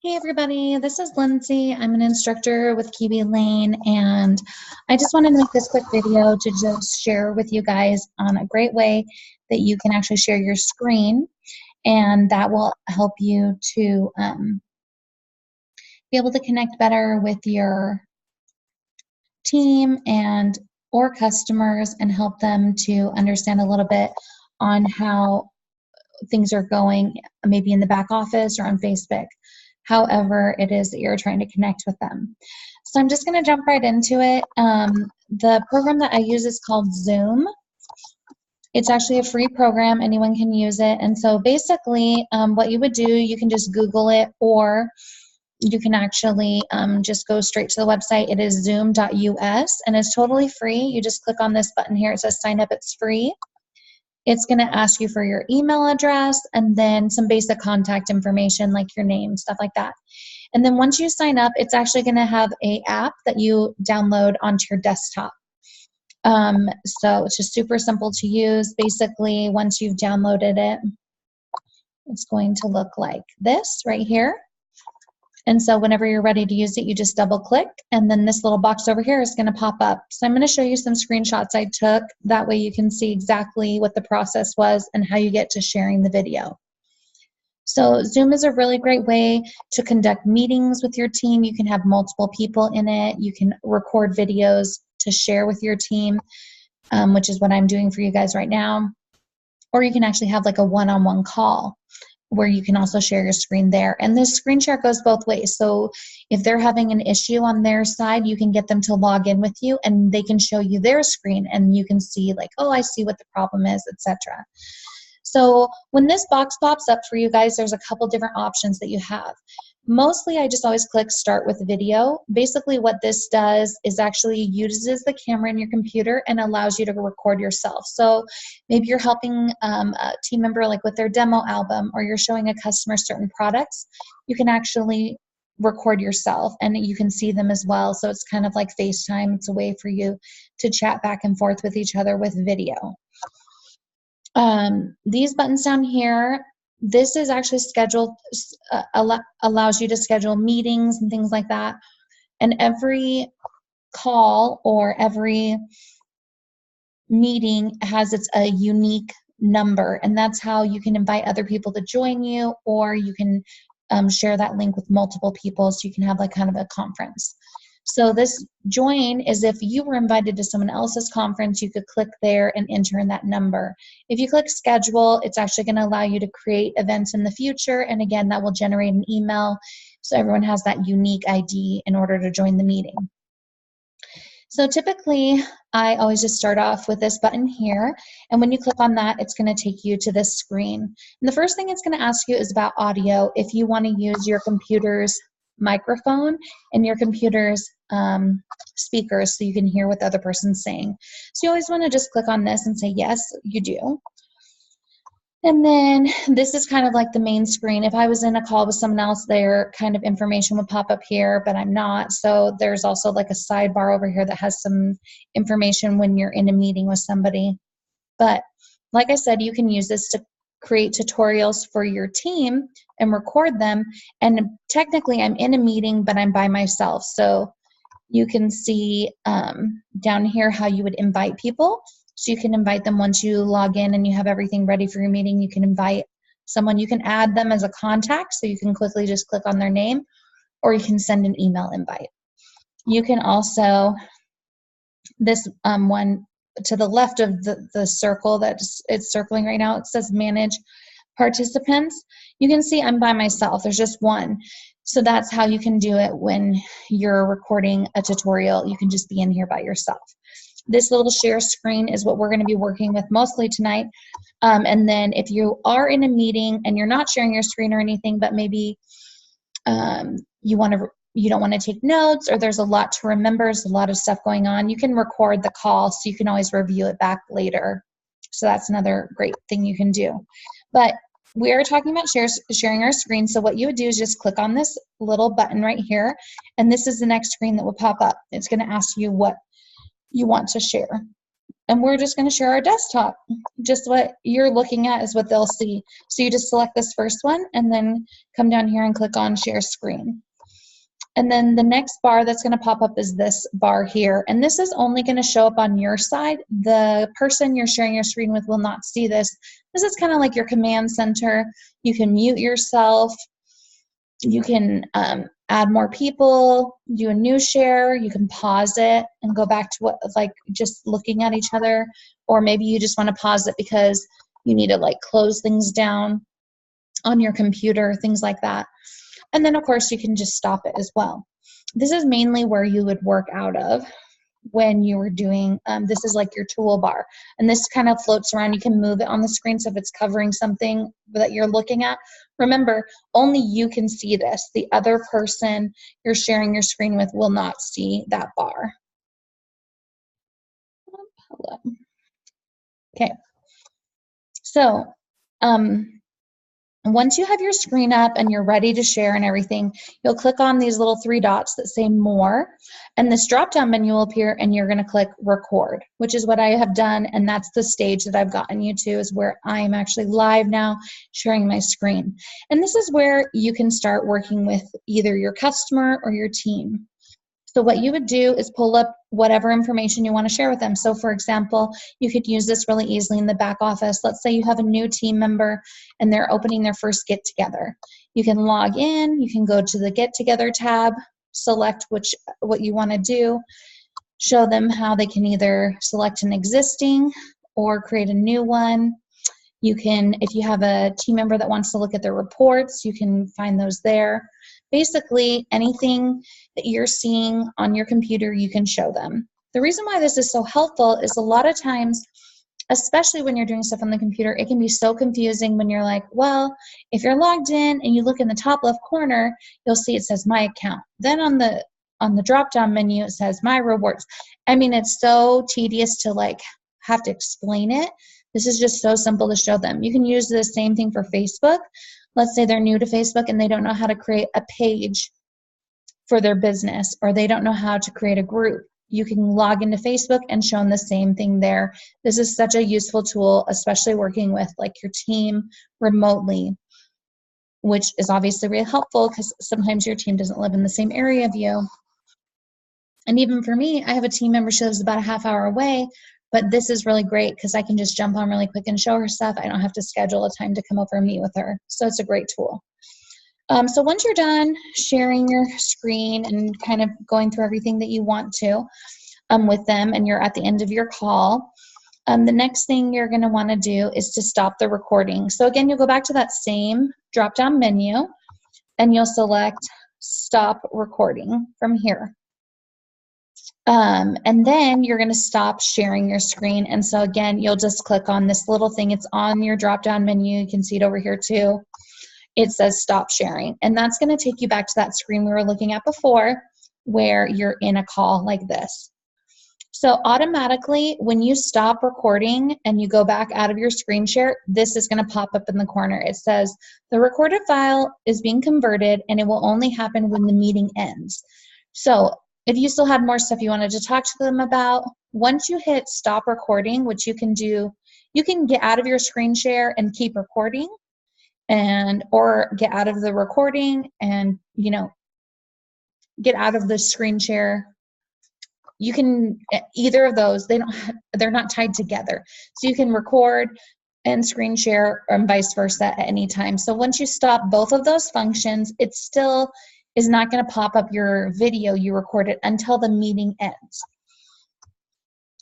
Hey everybody, this is Lindsay. I'm an instructor with Kiwi Lane, and I just wanted to make this quick video to just share with you guys on a great way that you can actually share your screen, and that will help you to be able to connect better with your team and or customers and help them to understand a little bit on how things are going, maybe in the back office or on Facebook, however it is that you're trying to connect with them. So I'm just going to jump right into it. The program that I use is called Zoom. It's actually a free program. Anyone can use it. And so basically what you would do, you can just Google it, or you can actually just go straight to the website. It is zoom.us, and it's totally free. You just click on this button here. It says sign up. It's free. It's going to ask you for your email address and then some basic contact information like your name, stuff like that. And then once you sign up, it's actually going to have an app that you download onto your desktop. So it's just super simple to use. Basically, once you've downloaded it, it's going to look like this right here. And so whenever you're ready to use it, you just double click, and then this little box over here is going to pop up. So I'm going to show you some screenshots I took. That way you can see exactly what the process was and how you get to sharing the video. So Zoom is a really great way to conduct meetings with your team. You can have multiple people in it. You can record videos to share with your team, which is what I'm doing for you guys right now. Or you can actually have like a one-on-one call, where you can also share your screen there. And this screen share goes both ways. So if they're having an issue on their side, you can get them to log in with you and they can show you their screen and you can see like, oh, I see what the problem is, etc. So when this box pops up for you guys, there's a couple different options that you have. Mostly I just always click start with video. Basically what this does is actually uses the camera in your computer and allows you to record yourself. So maybe you're helping a team member like with their demo album, or you're showing a customer certain products, you can actually record yourself and you can see them as well. So it's kind of like FaceTime. It's a way for you to chat back and forth with each other with video. These buttons down here, this is actually scheduled, allows you to schedule meetings and things like that. And every call or every meeting has a unique number, and that's how you can invite other people to join you, or you can share that link with multiple people so you can have like kind of a conference. So this join is if you were invited to someone else's conference, you could click there and enter in that number. If you click schedule, it's actually going to allow you to create events in the future. And again, that will generate an email. So everyone has that unique ID in order to join the meeting. So typically, I always just start off with this button here. And when you click on that, it's going to take you to this screen. And the first thing it's going to ask you is about audio. If you want to use your computer's microphone and your computer's speakers so you can hear what the other person's saying. So you always want to just click on this and say, yes, you do. And then this is kind of like the main screen. If I was in a call with someone else, their kind of information would pop up here, but I'm not. So there's also like a sidebar over here that has some information when you're in a meeting with somebody. But like I said, you can use this to create tutorials for your team and record them. And technically I'm in a meeting, but I'm by myself. So you can see down here how you would invite people. So you can invite them once you log in and you have everything ready for your meeting. You can invite someone. You can add them as a contact, so you can quickly just click on their name, or you can send an email invite. You can also, this one to the left of the circle that it's circling right now, it says manage participants. You can see I'm by myself. There's just one. So that's how you can do it when you're recording a tutorial. You can just be in here by yourself. This little share screen is what we're going to be working with mostly tonight. And then if you are in a meeting and you're not sharing your screen or anything, but maybe you don't want to take notes, or there's a lot to remember, there's a lot of stuff going on, you can record the call so you can always review it back later. So that's another great thing you can do. But we are talking about sharing our screen. So what you would do is just click on this little button right here, and this is the next screen that will pop up. It's going to ask you what you want to share. and we're just going to share our desktop. Just what you're looking at is what they'll see. So you just select this first one and then come down here and click on share screen. And then the next bar that's going to pop up is this bar here. And this is only going to show up on your side. The person you're sharing your screen with will not see this. This is kind of like your command center. You can mute yourself. You can add more people, do a new share. You can pause it and go back to what, like just looking at each other. Or maybe you just want to pause it because you need to like close things down on your computer, things like that. And then, of course, you can just stop it as well. This is mainly where you would work out of when you were doing, this is like your toolbar. And this kind of floats around. You can move it on the screen, so if it's covering something that you're looking at. Remember, only you can see this. The other person you're sharing your screen with will not see that bar. Hello. Okay. So, once you have your screen up and you're ready to share and everything, you'll click on these little 3 dots that say more, and this drop-down menu will appear, and you're going to click record, which is what I have done, and that's the stage that I've gotten you to, is where I'm actually live now sharing my screen. And this is where you can start working with either your customer or your team. So what you would do is pull up whatever information you want to share with them. So for example, you could use this really easily in the back office. Let's say you have a new team member and they're opening their first get together. You can log in, you can go to the get together tab, select what you want to do, show them how they can either select an existing or create a new one. You can, if you have a team member that wants to look at their reports, you can find those there. Basically, anything that you're seeing on your computer, you can show them. The reason why this is so helpful is a lot of times, especially when you're doing stuff on the computer, it can be so confusing when you're like, well, if you're logged in and you look in the top left corner, you'll see it says my account. Then on the drop-down menu, it says my rewards. I mean, it's so tedious to like have to explain it. This is just so simple to show them. You can use the same thing for Facebook. Let's say they're new to Facebook and they don't know how to create a page for their business, or they don't know how to create a group. You can log into Facebook and show them the same thing there. This is such a useful tool, especially working with like your team remotely, which is obviously really helpful because sometimes your team doesn't live in the same area of you. And even for me, I have a team member, she lives about a half hour away, but this is really great because I can just jump on really quick and show her stuff. I don't have to schedule a time to come over and meet with her. So it's a great tool. So once you're done sharing your screen and kind of going through everything that you want to with them, and you're at the end of your call, the next thing you're going to want to do is to stop the recording. So again, you'll go back to that same drop-down menu and you'll select stop recording from here. And then you're going to stop sharing your screen. And so again, you'll just click on this little thing. It's on your drop-down menu. You can see it over here too. It says stop sharing. And that's going to take you back to that screen we were looking at before where you're in a call like this. So automatically, when you stop recording and you go back out of your screen share, this is going to pop up in the corner. It says the recorded file is being converted and it will only happen when the meeting ends. So if you still had more stuff you wanted to talk to them about, once you hit stop recording, which you can do, you can get out of your screen share and keep recording, or get out of the recording and, you know, get out of the screen share. You can, either of those, they're not tied together. So you can record and screen share and vice versa at any time. So once you stop both of those functions, it still is not going to pop up your video you recorded until the meeting ends.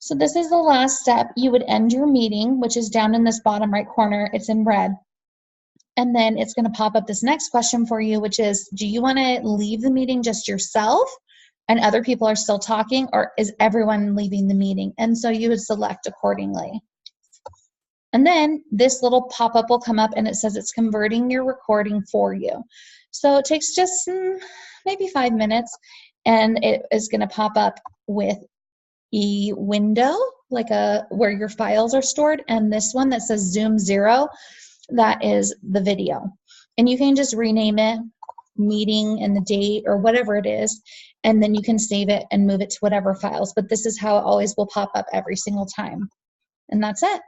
So this is the last step. You would end your meeting, which is down in this bottom right corner. It's in red. And then it's going to pop up this next question for you, which is, do you want to leave the meeting just yourself and other people are still talking, or is everyone leaving the meeting? And so you would select accordingly. And then this little pop-up will come up and it says it's converting your recording for you. So it takes just maybe 5 minutes, and it is going to pop up with a window, like where your files are stored, and this one that says Zoom 0, that is the video. And you can just rename it meeting and the date or whatever it is, and then you can save it and move it to whatever files. But this is how it always will pop up every single time. And that's it.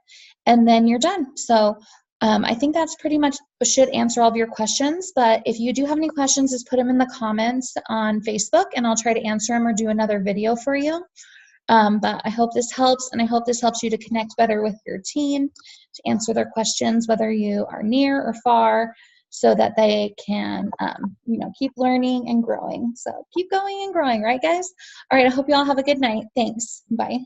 And then you're done. So I think that's pretty much should answer all of your questions. But if you do have any questions, just put them in the comments on Facebook, and I'll try to answer them or do another video for you. But I hope this helps, and I hope this helps you to connect better with your team, to answer their questions, whether you are near or far, so that they can, keep learning and growing. So keep going and growing, right, guys? All right, I hope you all have a good night. Thanks. Bye.